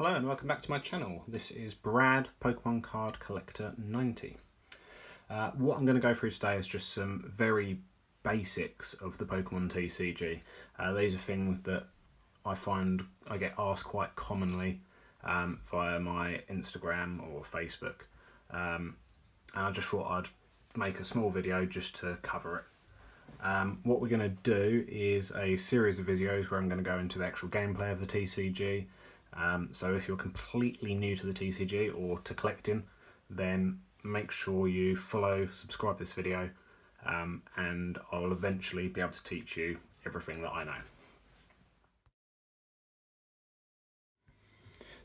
Hello and welcome back to my channel. This is Brad, Pokemon Card Collector 90. What I'm going to go through today is just some very basics of the Pokemon TCG. These are things that I find I get asked quite commonly via my Instagram or Facebook. And I just thought I'd make a small video just to cover it. What we're going to do is a series of videos where I'm going to go into the actual gameplay of the TCG. So if you're completely new to the TCG or to collecting, then make sure you follow, subscribe this video, and I'll eventually be able to teach you everything that I know.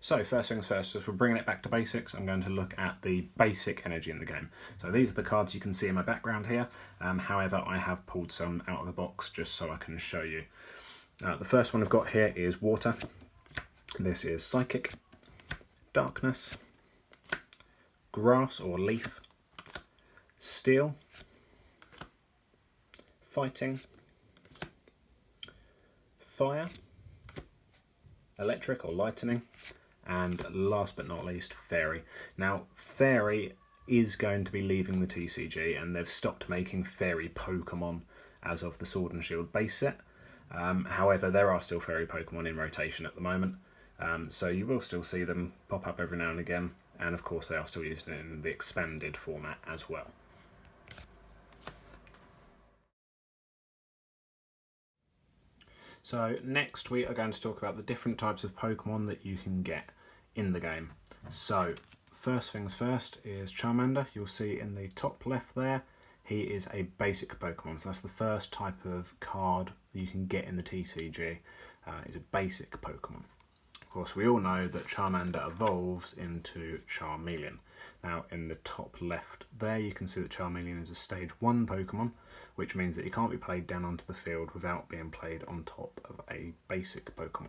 So first things first, as we're bringing it back to basics, I'm going to look at the basic energy in the game. So these are the cards you can see in my background here. However, I have pulled some out of the box just so I can show you. The first one I've got here is Water. This is Psychic, Darkness, Grass or Leaf, Steel, Fighting, Fire, Electric or Lightning, and last but not least, Fairy. Now, Fairy is going to be leaving the TCG, and they've stopped making Fairy Pokemon as of the Sword and Shield base set. However, there are still Fairy Pokemon in rotation at the moment. So you will still see them pop up every now and again, and of course they are still used in the expanded format as well. So next we are going to talk about the different types of Pokemon that you can get in the game. So first things first is Charmander. You'll see in the top left there, he is a basic Pokemon, so that's the first type of card you can get in the TCG, is a basic Pokemon. Of course, we all know that Charmander evolves into Charmeleon. Now, in the top left there, you can see that Charmeleon is a Stage 1 Pokemon, which means that it can't be played down onto the field without being played on top of a basic Pokemon.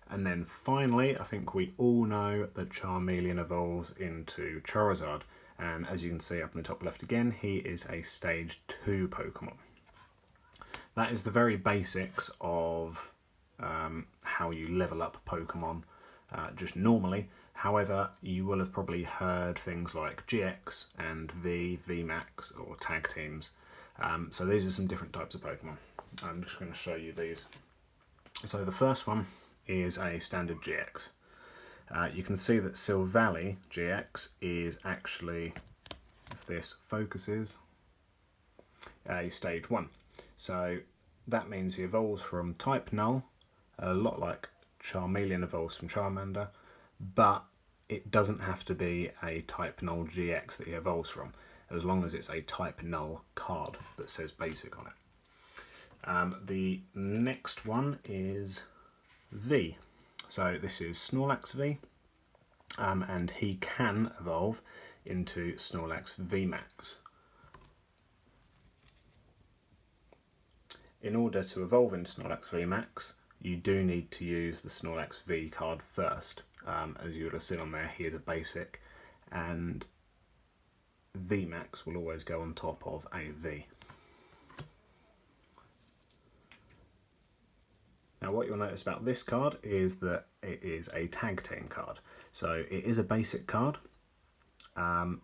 And then finally, I think we all know that Charmeleon evolves into Charizard. And as you can see up in the top left again, he is a Stage 2 Pokemon. That is the very basics of how you level up Pokemon just normally. However, you will have probably heard things like GX and VMAX or tag teams. So these are some different types of Pokemon. I'm just going to show you these. So the first one is a standard GX. You can see that Silvally GX is actually, if this focuses, a Stage 1. So that means he evolves from type Null, a lot like Charmeleon evolves from Charmander, but it doesn't have to be a type Null GX that he evolves from, as long as it's a type Null card that says basic on it. The next one is V. So this is Snorlax V, and he can evolve into Snorlax VMAX. In order to evolve into Snorlax VMAX, you do need to use the Snorlax V card first. As you would have seen on there, he is a basic, and VMAX will always go on top of a V. Now what you'll notice about this card is that it is a tag team card. So it is a basic card, and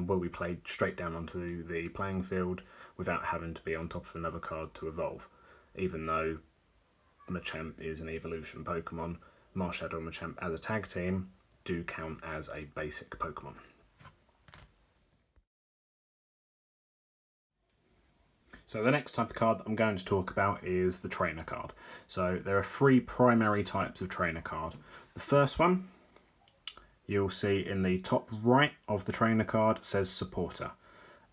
will be played straight down onto the playing field without having to be on top of another card to evolve. Even though Machamp is an evolution Pokemon, Marshadow and Machamp as a tag team do count as a basic Pokemon. So the next type of card that I'm going to talk about is the trainer card. So there are three primary types of trainer card. The first one you'll see in the top right of the trainer card says supporter.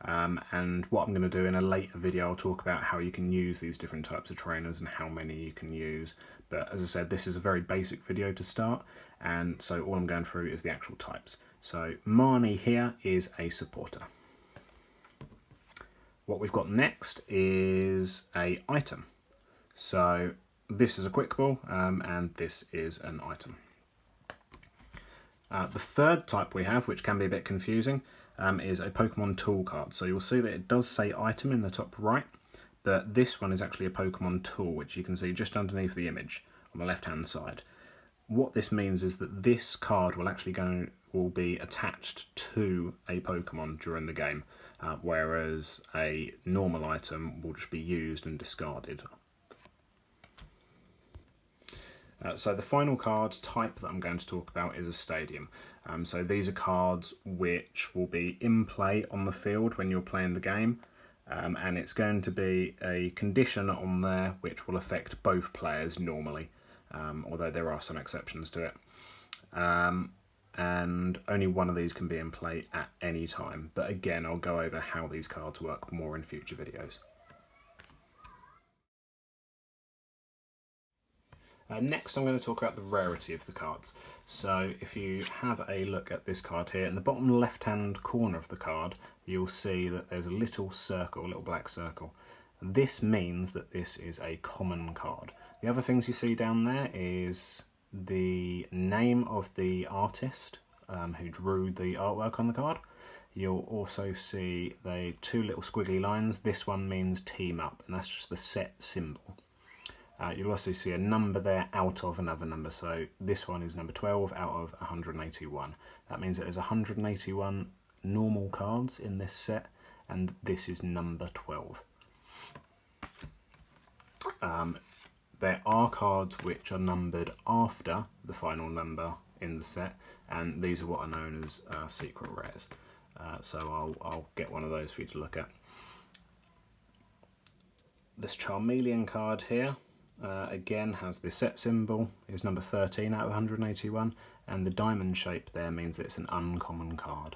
And what I'm going to do in a later video, I'll talk about how you can use these different types of trainers and how many you can use. But as I said, this is a very basic video to start, and so all I'm going through is the actual types. So Marnie here is a supporter. What we've got next is a item. So this is a quick ball, and this is an item. The third type we have, which can be a bit confusing, is a Pokemon tool card. So you'll see that it does say item in the top right, but this one is actually a Pokemon tool, which you can see just underneath the image on the left hand side. what this means is that this card will be attached to a Pokemon during the game, whereas a normal item will just be used and discarded. So the final card type that I'm going to talk about is a stadium. So these are cards which will be in play on the field when you're playing the game, and it's going to be a condition on there which will affect both players normally, although there are some exceptions to it. And only one of these can be in play at any time. But again, I'll go over how these cards work more in future videos. Next I'm going to talk about the rarity of the cards. So if you have a look at this card here, in the bottom left hand corner of the card you'll see that there's a little circle, a little black circle. This means that this is a common card. The other things you see down there is the name of the artist who drew the artwork on the card. You'll also see the two little squiggly lines. This one means team up, and that's just the set symbol. You'll also see a number there out of another number, so this one is number 12 out of 181. That means that there's 181 normal cards in this set, and this is number 12. There are cards which are numbered after the final number in the set, and these are what are known as secret rares. So I'll get one of those for you to look at. This Charmeleon card here, again has the set symbol, is number 13 out of 181, and the diamond shape there means that it's an uncommon card.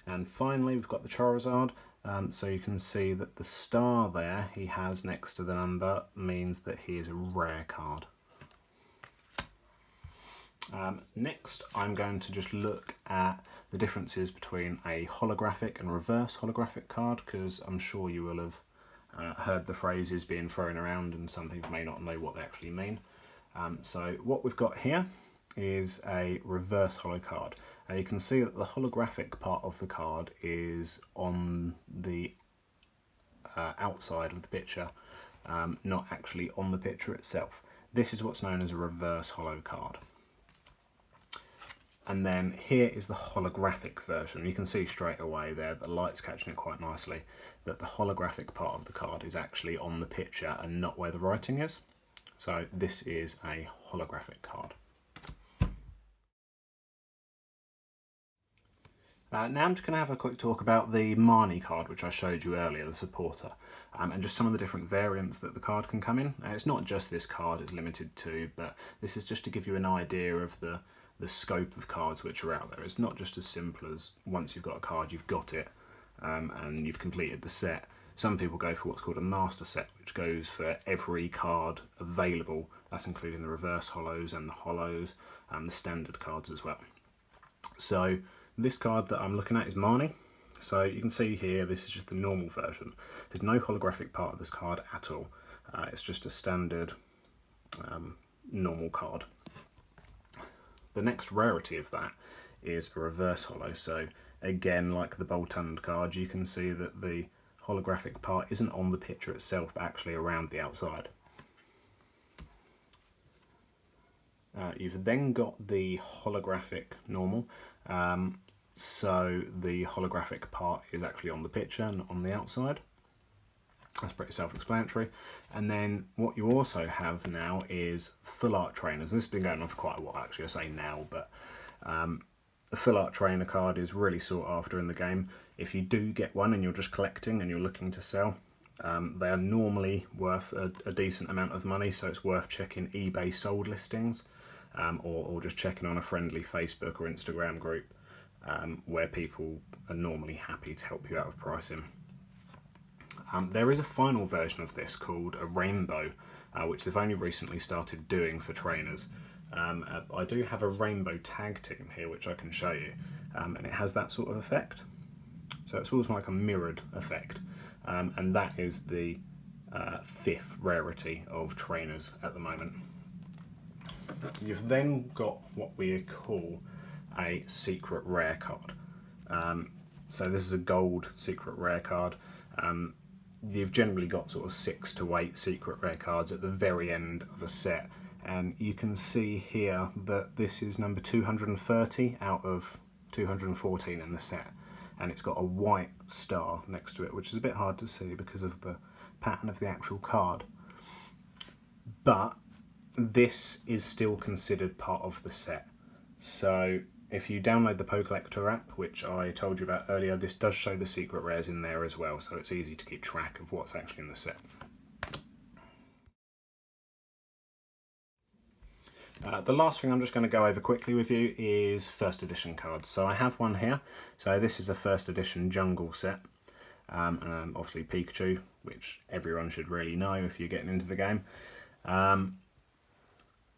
And finally we've got the Charizard. So you can see that the star there he has next to the number means that he is a rare card. Next I'm going to just look at the differences between a holographic and reverse holographic card, because I'm sure you will have heard the phrases being thrown around and some people may not know what they actually mean. So what we've got here is a reverse holo card. You can see that the holographic part of the card is on the outside of the picture, not actually on the picture itself. This is what's known as a reverse holo card. And then here is the holographic version. You can see straight away there, the light's catching it quite nicely, that the holographic part of the card is actually on the picture and not where the writing is. So this is a holographic card. Now I'm just going to have a quick talk about the Marnie card, which I showed you earlier, the supporter, and just some of the different variants that the card can come in. It's not just this card it's limited to, but this is just to give you an idea of the scope of cards which are out there. It's not just as simple as once you've got a card, you've got it, and you've completed the set. Some people go for what's called a master set, which goes for every card available. That's including the reverse holos and the holos and the standard cards as well. So this card that I'm looking at is Marnie. So you can see here, this is just the normal version. There's no holographic part of this card at all. It's just a standard normal card. The next rarity of that is a reverse holo. So again, like the Boltund card, you can see that the holographic part isn't on the picture itself, but actually around the outside. You've then got the holographic normal. So the holographic part is actually on the picture and on the outside. That's pretty self-explanatory. And then what you also have now is full art trainers. This has been going on for quite a while, actually. I say now, but the full art trainer card is really sought after in the game. If you do get one and you're just collecting and you're looking to sell, they are normally worth a decent amount of money, so it's worth checking eBay sold listings, or just checking on a friendly Facebook or Instagram group where people are normally happy to help you out with pricing. There is a final version of this called a rainbow, which they've only recently started doing for trainers. I do have a rainbow tag team here which I can show you, and it has that sort of effect. So it's almost like a mirrored effect, and that is the 5th rarity of trainers at the moment. You've then got what we call a secret rare card. So this is a gold secret rare card. you've generally got sort of 6 to 8 secret rare cards at the very end of a set, and you can see here that this is number 230 out of 214 in the set, and it's got a white star next to it, which is a bit hard to see because of the pattern of the actual card. But this is still considered part of the set. So if you download the PokeCollector app, which I told you about earlier, this does show the secret rares in there as well, so it's easy to keep track of what's actually in the set. The last thing I'm just going to go over quickly with you is first edition cards. So I have one here. So this is a first edition jungle set. And obviously Pikachu, which everyone should really know if you're getting into the game.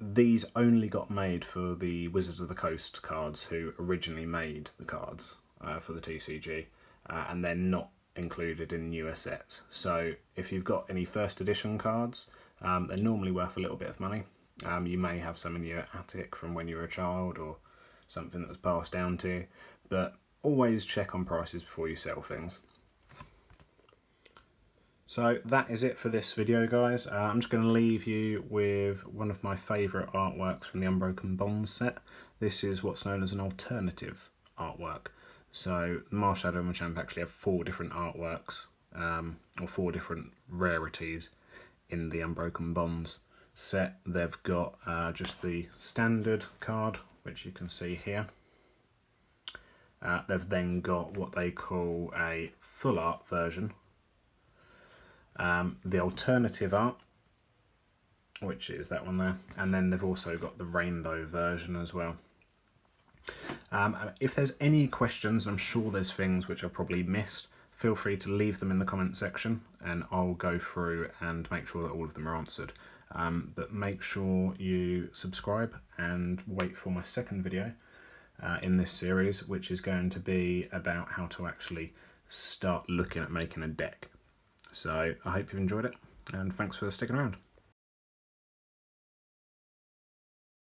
These only got made for the Wizards of the Coast cards, who originally made the cards for the TCG, and they're not included in newer sets. So if you've got any first edition cards, they're normally worth a little bit of money. You may have some in your attic from when you were a child or something that was passed down to you, but always check on prices before you sell things. So that is it for this video, guys. I'm just going to leave you with one of my favourite artworks from the Unbroken Bonds set. This is what's known as an alternative artwork. So Marshadow and Machamp actually have 4 different artworks, or 4 different rarities in the Unbroken Bonds set. They've got just the standard card, which you can see here. They've then got what they call a full art version, the alternative art, which is that one there, and then they've also got the rainbow version as well. If there's any questions, I'm sure there's things which I've probably missed, feel free to leave them in the comment section and I'll go through and make sure that all of them are answered. But make sure you subscribe and wait for my second video in this series, which is going to be about how to actually start looking at making a deck. So I hope you've enjoyed it, and thanks for sticking around.